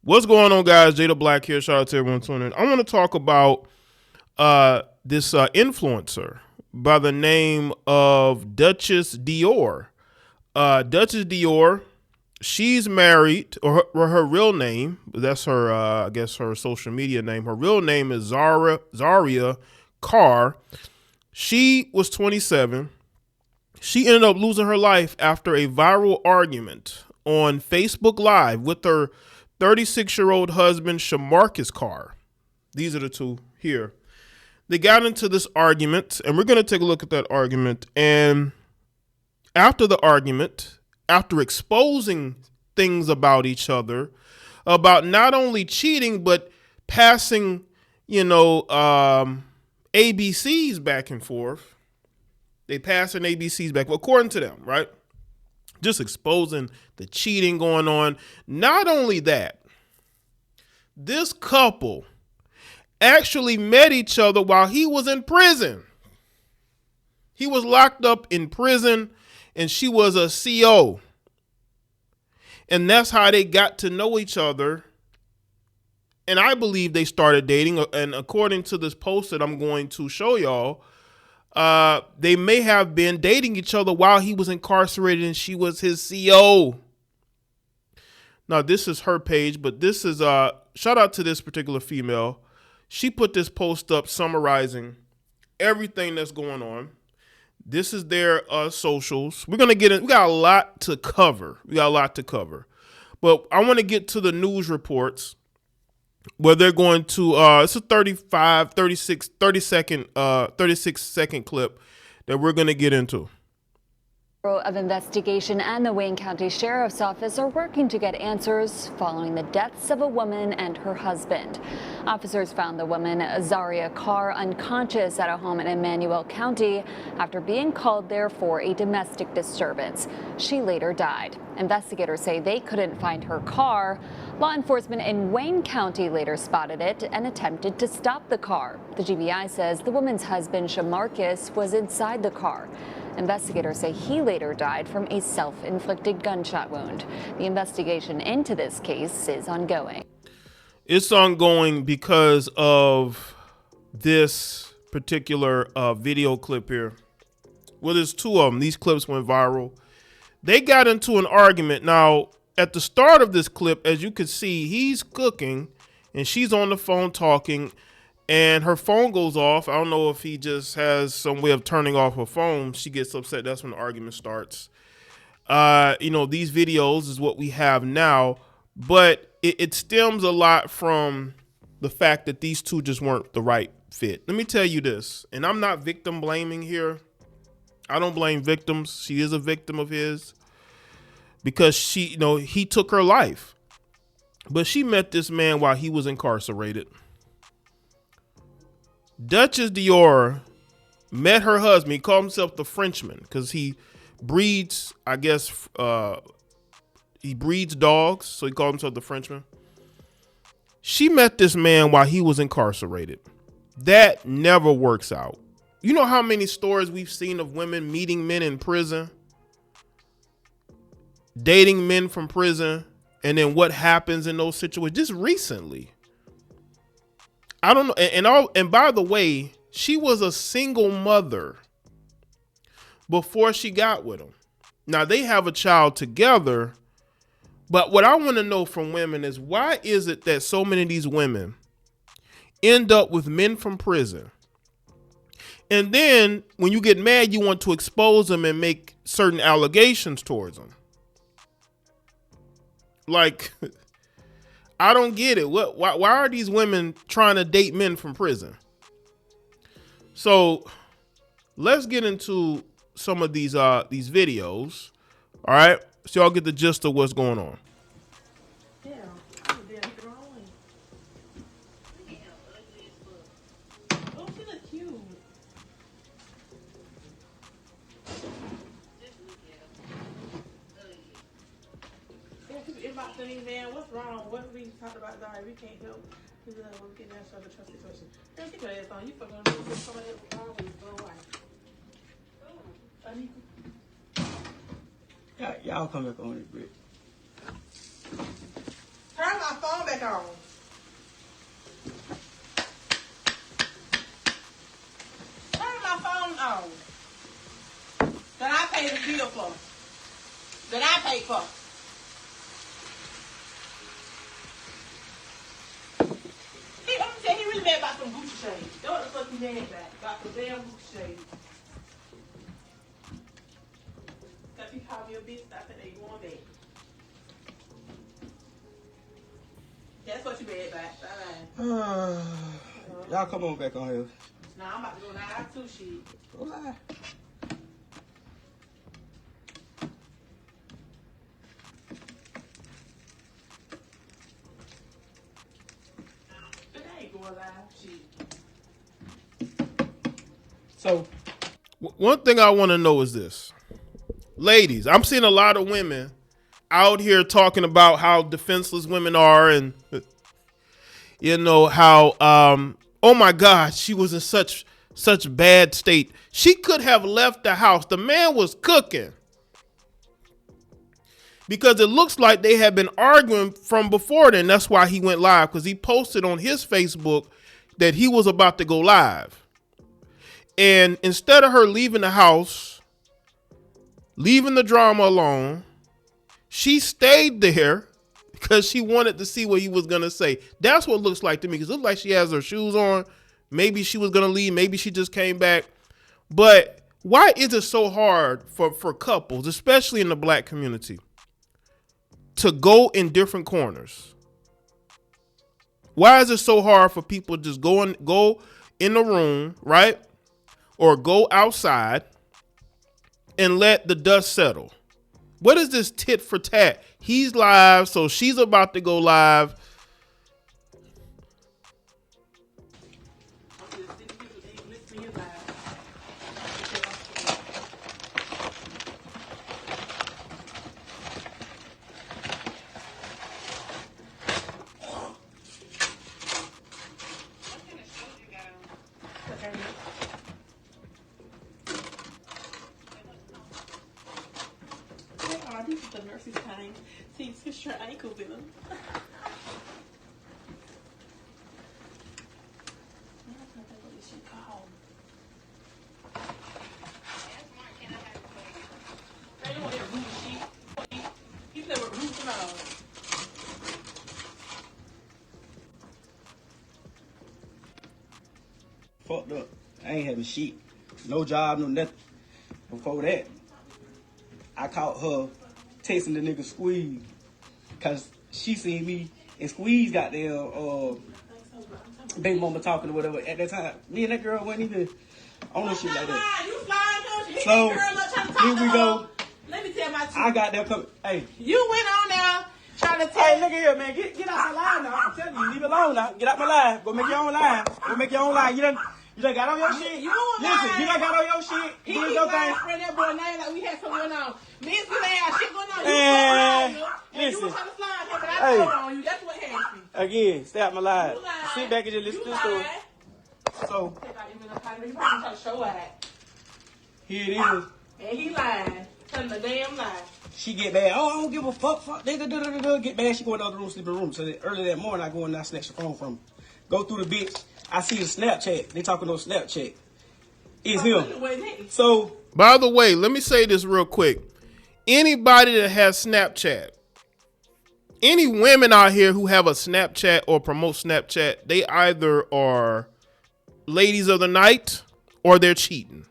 What's going on, guys? Jada Black here. Shout out to everyone tuning in. I want to talk about this influencer by the name of Dutchess Dior. Dutchess Dior, she's married, or her real name, that's her, I guess her social media name. Her real name is Zaria Carr. She was 27. She ended up losing her life after a viral argument on Facebook Live with her 36-year-old husband, Shamarcus Carr. These are the two here. They got into this argument, and we're going to take a look at that argument. And after the argument, after exposing things about each other, about not only cheating, but passing, ABCs back and forth. They passing ABCs back, according to them, right? Just exposing the cheating going on. Not only that, this couple actually met each other while he was in prison. He was locked up in prison and she was a CO. And that's how they got to know each other. And I believe they started dating. And according to this post that I'm going to show y'all, they may have been dating each other while he was incarcerated and she was his CO. Now, this is her page, but this is shout out to this particular female. She put this post up summarizing everything that's going on. This is their socials. We're gonna get in. We got a lot to cover. But I want to get to the news reports where they're going to it's a 36 second clip that we're going to get into. Bureau of Investigation and the Wayne County Sheriff's Office are working to get answers following the deaths of a woman and her husband. Officers found the woman, Zaria Carr, unconscious at a home in Emmanuel County after being called there for a domestic disturbance. She later died. Investigators say they couldn't find her car. Law enforcement in Wayne County later spotted it and attempted to stop the car. The GBI says the woman's husband, Shamarcus, was inside the car. Investigators say he later died from a self-inflicted gunshot wound. The investigation into this case is ongoing. It's ongoing because of this particular video clip here. Well, there's two of them. These clips went viral. They got into an argument. Now, at the start of this clip, as you can see, he's cooking and she's on the phone talking. And her phone goes off. I don't know if he just has some way of turning off her phone. She gets upset. That's when the argument starts. These videos is what we have now. But it stems a lot from the fact that these two just weren't the right fit. Let me tell you this. And I'm not victim blaming here. I don't blame victims. She is a victim of his. Because he took her life. But she met this man while he was incarcerated. Dutchess Dior met her husband. He called himself the Frenchman because he breeds, I guess, he breeds dogs. So he called himself the Frenchman. She met this man while he was incarcerated. That never works out. You know how many stories we've seen of women meeting men in prison, dating men from prison, and then what happens in those situations just recently. I don't know. And by the way, she was a single mother before she got with him. Now they have a child together. But what I want to know from women is, why is it that so many of these women end up with men from prison? And then when you get mad, you want to expose them and make certain allegations towards them. Like, I don't get it. Why are these women trying to date men from prison? So let's get into some of these videos. All right, so y'all get the gist of what's going on. Man, what's wrong? What we talked about, Dior? We can't help. We're getting that sort of trust situation. Girl, get your ass on. You fucking on this. Somebody else always go away. Y'all come back on it, bitch. Turn my phone back on. Turn my phone on. That I paid the bill for. That I paid for. I'm gonna tell you, he really mad about some Gucci shades. That's what the fuck he mad about the damn Gucci shades. If he called me a bitch, I said they going back. That's what you mad about. Bye-bye. Y'all come on back on here. Nah, I'm about to go live too, shit. Go live. But I ain't going live, shit. So, One thing I want to know is this. Ladies, I'm seeing a lot of women out here talking about how defenseless women are and, you know, how, oh my God, she was in such bad state. She could have left the house. The man was cooking. Because it looks like they had been arguing from before then. That's why he went live, because he posted on his Facebook that he was about to go live. And instead of her leaving the house, leaving the drama alone, she stayed there because she wanted to see what he was going to say. That's what it looks like to me, because it looks like she has her shoes on. Maybe she was going to leave. Maybe she just came back. But why is it so hard for couples, especially in the black community, to go in different corners? Why is it so hard for people to just go in the room, right? Or go outside and let the dust settle? What is this tit for tat? He's live, so she's about to go live. This is the nurse's time. See, switch your ankles in them. fucked up. I ain't having shit. No job, no nothing. Before that, I caught her texting the nigga Squeeze. Cause she seen me and Squeeze got their baby mama talking or whatever. At that time, me and that girl wasn't even on no shit like that. You flying, you So, girl up trying to talk here to we her. go. Let me tell my truth. I got that coming. Hey, You went on there trying to tell. hey, look at here, man. Get out my line now. I'm telling you, leave it alone now. Get out my line. Go make your own line. Go make your own line. You done got on your shit. You on Listen, line. you done got on your shit. He Doing keep your lying thing. for that boy name like we had something going on. Me and Squid ain't had shit going on. You Man, and you listen. was trying to slide him, but I Hey. told on you. That's what had me. Again, stay out my line. You lied. Sit back and just listen You to the story. lied. So, Take out even a potty. He probably trying to show that. here it is. And he lied. Telling the damn lie. She get mad. Oh, I don't give a fuck. Get mad. She go in the other room, sleeping room. So early that morning, I go in and I snatch the phone from her. Go through the bitch. I see the Snapchat. They talking on Snapchat. It's him. So, By the way, let me say this real quick. Anybody that has Snapchat, any women out here who have a Snapchat or promote Snapchat, they either are ladies of the night or they're cheating.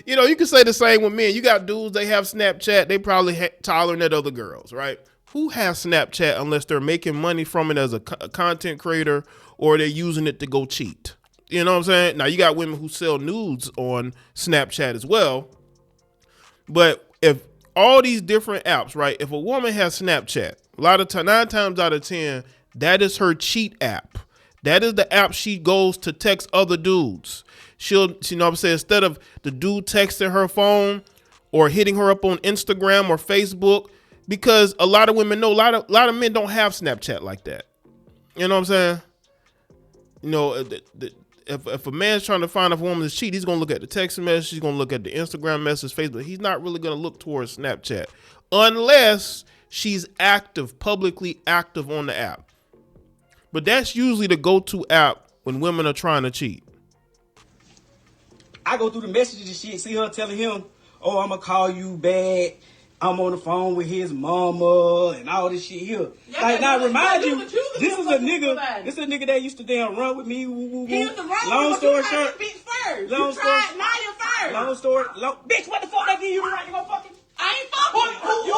You know, you can say the same with men. You got dudes, they have Snapchat, they probably tolerant at other girls, right? Who has Snapchat unless they're making money from it as a content creator or they're using it to go cheat? You know what I'm saying? Now, you got women who sell nudes on Snapchat as well. But if all these different apps, right? If a woman has Snapchat, a lot of time, 9 times out of 10, that is her cheat app. That is the app she goes to text other dudes. She'll, you know what I'm saying? Instead of the dude texting her phone or hitting her up on Instagram or Facebook, because a lot of women know, a lot of men don't have Snapchat like that. You know what I'm saying? You know, if a man's trying to find if a woman is cheating, he's going to look at the text message. He's going to look at the Instagram message, Facebook. He's not really going to look towards Snapchat unless she's active, publicly active on the app. But that's usually the go-to app when women are trying to cheat. I go through the messages and shit, see her telling him, oh, I'm going to call you back. I'm on the phone with his mama and all this shit here. Yeah, like, now remind you, this is a nigga that used to damn run with me. He used to run long with story you short. Bitch first. Long you story. tried Naya first. Long story. Bitch, what the fuck that give you the right to go fucking? I ain't fucking you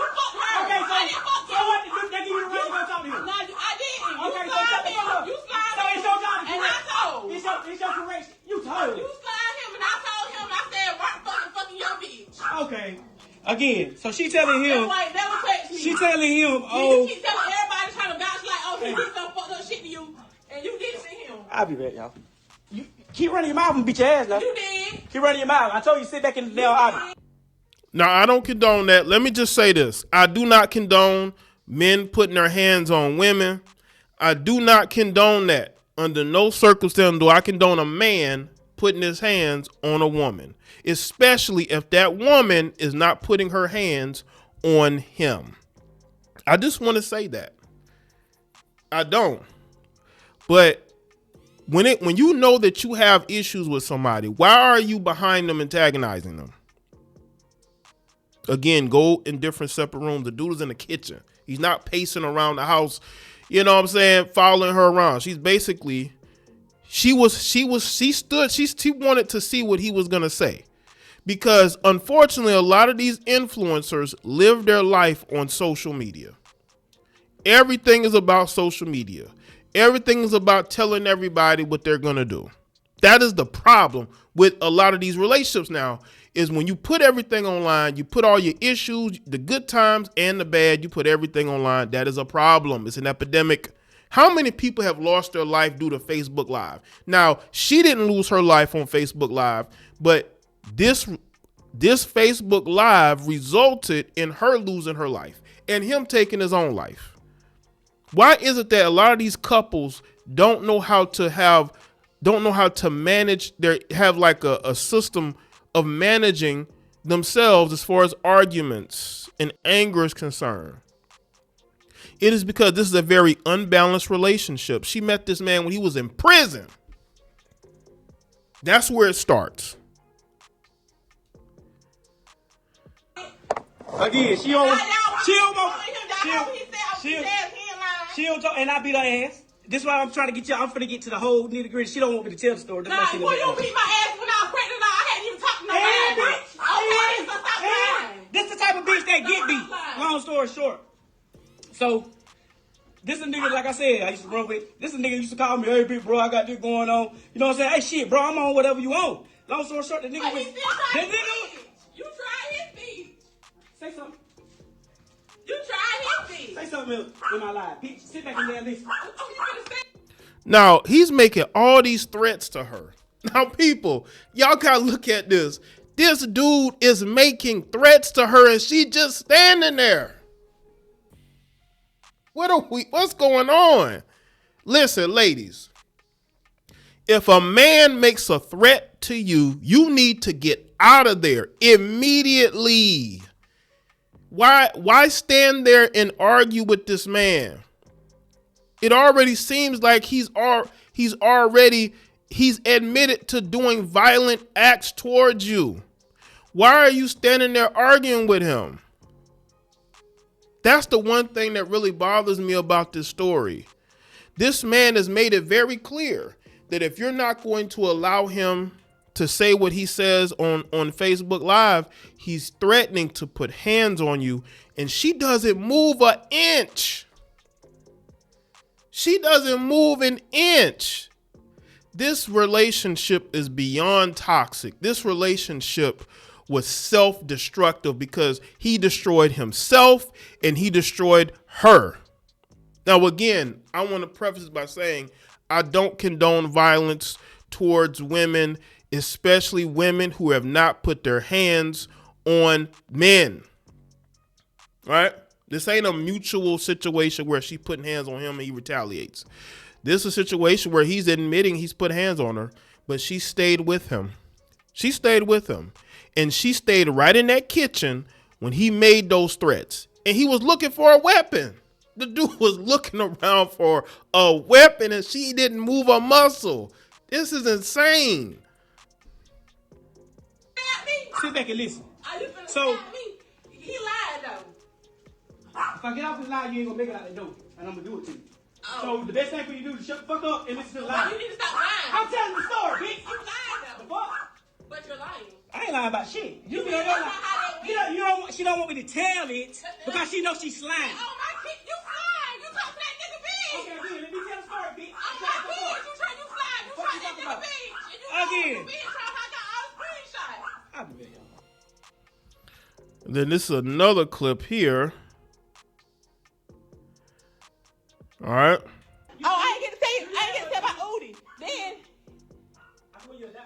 fucked her. Okay, so I didn't fuck so what did that give you the right to go talk to him? No, I didn't. Okay, You so slide shut the fuck up. him. You slide So him. it's your job to And I correct. told. It's your correction. You told. You slide him and I told him and I said, Mark fucking your bitch. Okay. Again, so she telling him. That's why it never touched me. She telling him, You keep telling everybody trying to vouch like, oh, he did some fucked up shit to you, and you did it to him. I'll be back, y'all. You keep running your mouth and beat your ass now. You did. Keep running your mouth. I told you sit back in the damn audience. Now, I don't condone that. Let me just say this. I do not condone men putting their hands on women. I do not condone that. Under no circumstance do I condone a man putting his hands on a woman, especially if that woman is not putting her hands on him. I just want to say that. I don't. But when you know that you have issues with somebody, why are you behind them antagonizing them? Again, go in different separate rooms. The dude is in the kitchen. He's not pacing around the house, you know what I'm saying, following her around. She's basically, she wanted to see what he was going to say. Because unfortunately, a lot of these influencers live their life on social media. Everything is about social media. Everything is about telling everybody what they're going to do. That is the problem with a lot of these relationships now, is when you put everything online, you put all your issues, the good times and the bad, you put everything online. That is a problem. It's an epidemic. How many people have lost their life due to Facebook Live? Now, she didn't lose her life on Facebook Live, but this Facebook Live resulted in her losing her life and him taking his own life. Why is it that a lot of these couples don't know how to manage have like a system of managing themselves as far as arguments and anger is concerned? It is because this is a very unbalanced relationship. She met this man when he was in prison. That's where it starts. Again, she don't talk, and I beat her ass. This is why I'm trying to get you. I'm finna get to the whole nitty gritty. She don't want me to tell the story. Nah, boy, you beat my ass when I was pregnant. I hadn't even talked to nobody. Bitch. Okay, so stop lying. This the type of bitch that get beat. Long story short. So, this is a nigga, like I said, I used to run with. This is a nigga used to call me, hey, big bro, I got this going on. You know what I'm saying? Hey, shit, bro, I'm on whatever you on. Long story short, the nigga But was. he still tried his bitch. You tried his bitch. Say something. You tried his bitch. Say something in my life. Bitch, sit back in there and listen. Now, he's making all these threats to her. Now, people, y'all gotta look at this. This dude is making threats to her and she just standing there. What's going on? Listen, ladies, if a man makes a threat to you, you need to get out of there immediately. Why stand there and argue with this man? It already seems like he's admitted to doing violent acts towards you. Why are you standing there arguing with him? That's the one thing that really bothers me about this story. This man has made it very clear that if you're not going to allow him to say what he says on Facebook Live, he's threatening to put hands on you, and she doesn't move an inch. She doesn't move an inch. This relationship is beyond toxic. This relationship was self-destructive because he destroyed himself and he destroyed her. Now, again, I want to preface this by saying I don't condone violence towards women, especially women who have not put their hands on men. Right? This ain't a mutual situation where she's putting hands on him and he retaliates. This is a situation where he's admitting he's put hands on her, but she stayed with him. She stayed with him. And she stayed right in that kitchen when he made those threats. and he was looking for a weapon. The dude was looking around for a weapon and she didn't move a muscle. This is insane. Sit back and listen. Are you finna So- stab me? He lied though. If I get off this lie, you ain't gonna make it out the door, and I'm gonna do it to you. Oh. So the best thing for you to do is shut the fuck up and listen to the Well, lie. you need to stop lying. I'm telling the story, bitch. You lied The though. fuck? But you're lying. I ain't lying about shit. You You know know how that went. you don't. She don't want me to tell it because she knows she's lying. Oh my kid, you lied. You talk to that nigga bitch. Okay, again, let me tell the story, bitch. Oh my kid, you try to fly. You What try you that talking nigga about? bitch. And you Again. know the bitch trying to got all the screenshots. I'll be back, y'all. Then this is another clip here. All right. Oh, I ain't get to say about Udi. Then I swear you'll die.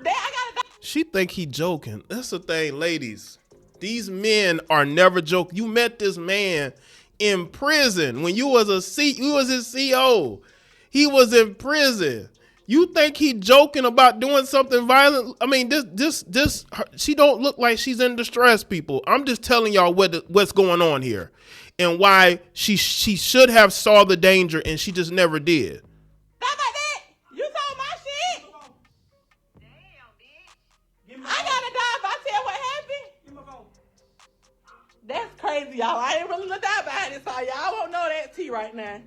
I gotta She think he joking. That's the thing, ladies. These men are never joking. You met this man in prison when you was his CO. He was in prison. You think he joking about doing something violent? I mean, she don't look like she's in distress, people. I'm just telling y'all what's going on here and why she should have saw the danger and she just never did. How about that? You told my shit. Give me my I phone. gotta die if I tell what happened. Give me my phone. That's crazy, y'all. I ain't really looked out behind this, so y'all won't know that tea right now.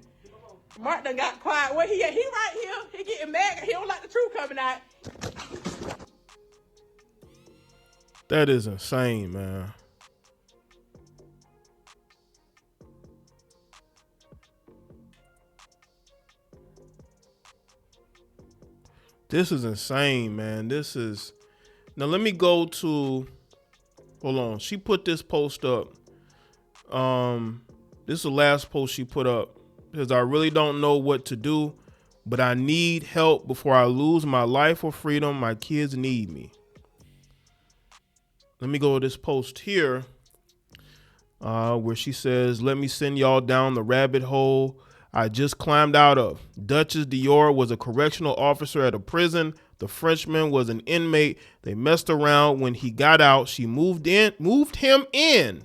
Mark done got quiet. Where he at? He right here. He getting mad. He don't like the truth coming out. That is insane, man. This is insane, man. This is... Now, let me go to... Hold on. She put this post up. This is the last post she put up. Because I really don't know what to do, but I need help before I lose my life or freedom. My kids need me. Let me go to this post here where she says, let me send y'all down the rabbit hole I just climbed out of. Dutchess Dior was a correctional officer at a prison. The Frenchman was an inmate. They messed around. When he got out, she moved him in.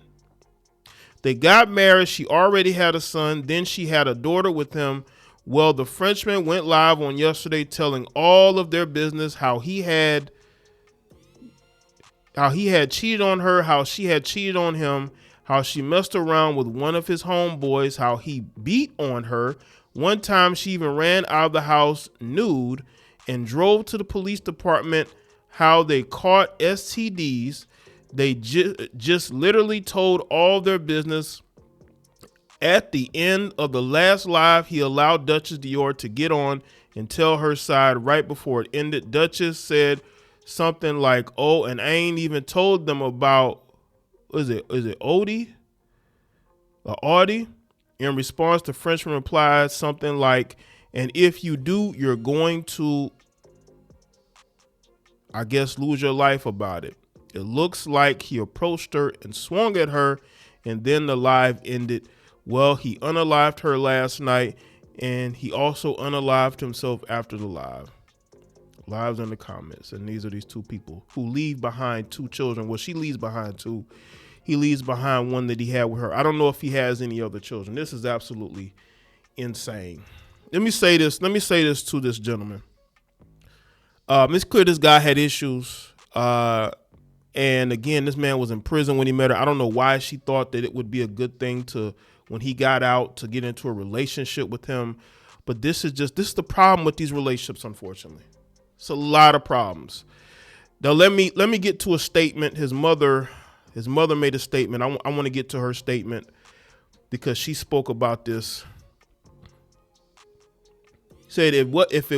They got married. She already had a son. Then she had a daughter with him. Well, the Frenchman went live on yesterday telling all of their business, how he had cheated on her, how she had cheated on him, how she messed around with one of his homeboys, how he beat on her. One time she even ran out of the house nude and drove to the police department, how they caught STDs. They just literally told all their business. At the end of the last live, he allowed Dutchess Dior to get on and tell her side. Right before it ended, Dutchess said something like, oh, and I ain't even told them about, is it Odie? Or Audie? In response, the Frenchman replied something like, and if you do, you're going to, I guess, lose your life about it. It looks like he approached her and swung at her, and then the live ended. Well, he unalived her last night, and he also unalived himself after the live. Lives in the comments, and these are these two people who leave behind two children. Well, she leaves behind two. He leaves behind one that he had with her. I don't know if he has any other children. This is absolutely insane. Let me say this to this gentleman. It's clear this guy had issues. And again, this man was in prison when he met her. I don't know why she thought that it would be a good thing to, when he got out, to get into a relationship with him. But this is the problem with these relationships, unfortunately. It's a lot of problems. Now, let me get to a statement. His mother made a statement. I want to get to her statement because she spoke about this. Said, if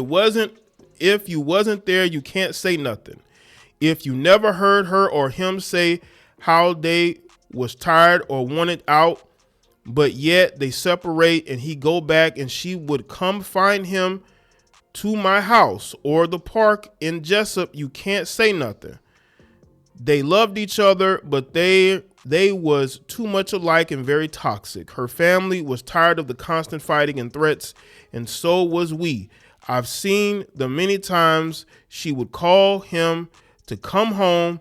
you wasn't there, you can't say nothing. If you never heard her or him say how they was tired or wanted out, but yet they separate and he go back and she would come find him to my house or the park in Jessup, you can't say nothing. They loved each other, but they was too much alike and very toxic. Her family was tired of the constant fighting and threats, and so was we. I've seen the many times she would call him to come home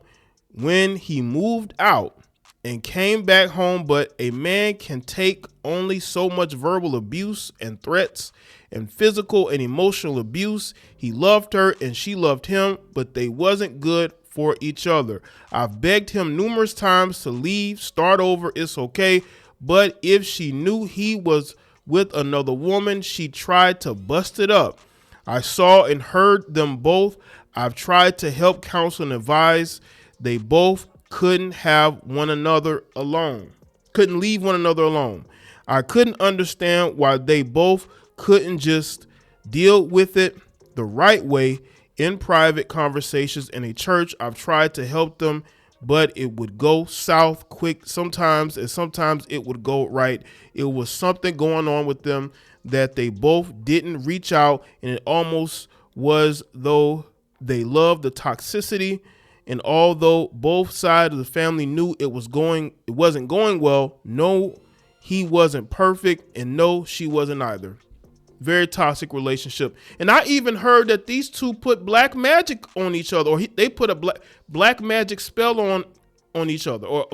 when he moved out, and came back home, but a man can take only so much verbal abuse and threats and physical and emotional abuse. He loved her and she loved him, but they wasn't good for each other. I've begged him numerous times to leave, start over, it's okay. But if she knew he was with another woman, she tried to bust it up. I saw and heard them both. I've tried to help, counsel, and advise. They both couldn't have one another alone. Couldn't leave one another alone. I couldn't understand why they both couldn't just deal with it the right way in private conversations in a church. I've tried to help them, but it would go south quick sometimes, and sometimes it would go right. It was something going on with them that they both didn't reach out, and it almost was though they loved the toxicity. And although both sides of the family knew it wasn't going well, no, he wasn't perfect, and no, she wasn't either. Very toxic relationship. And I even heard that these two put black magic on each other, or they put a black magic spell on each other, or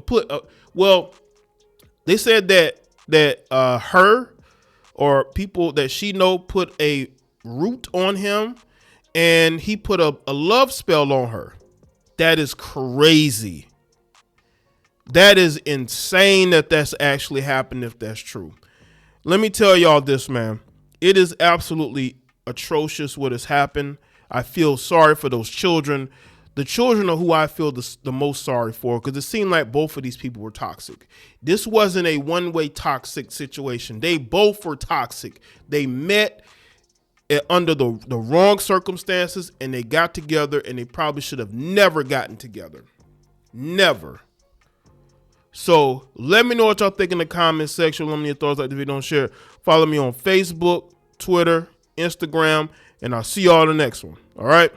they said that her or people that she know put a root on him, and he put a love spell on her. That is crazy. That is insane that that's actually happened, if that's true. Let me tell y'all this, man. It is absolutely atrocious what has happened. I feel sorry for those children. The children are who I feel the most sorry for, because it seemed like both of these people were toxic. This wasn't a one-way toxic situation. They both were toxic. They met under the wrong circumstances, and they got together, and they probably should have never gotten together. Never. So let me know what y'all think in the comment section. Let me know your thoughts, like the video, don't share. Follow me on Facebook, Twitter, Instagram, and I'll see y'all in the next one. All right.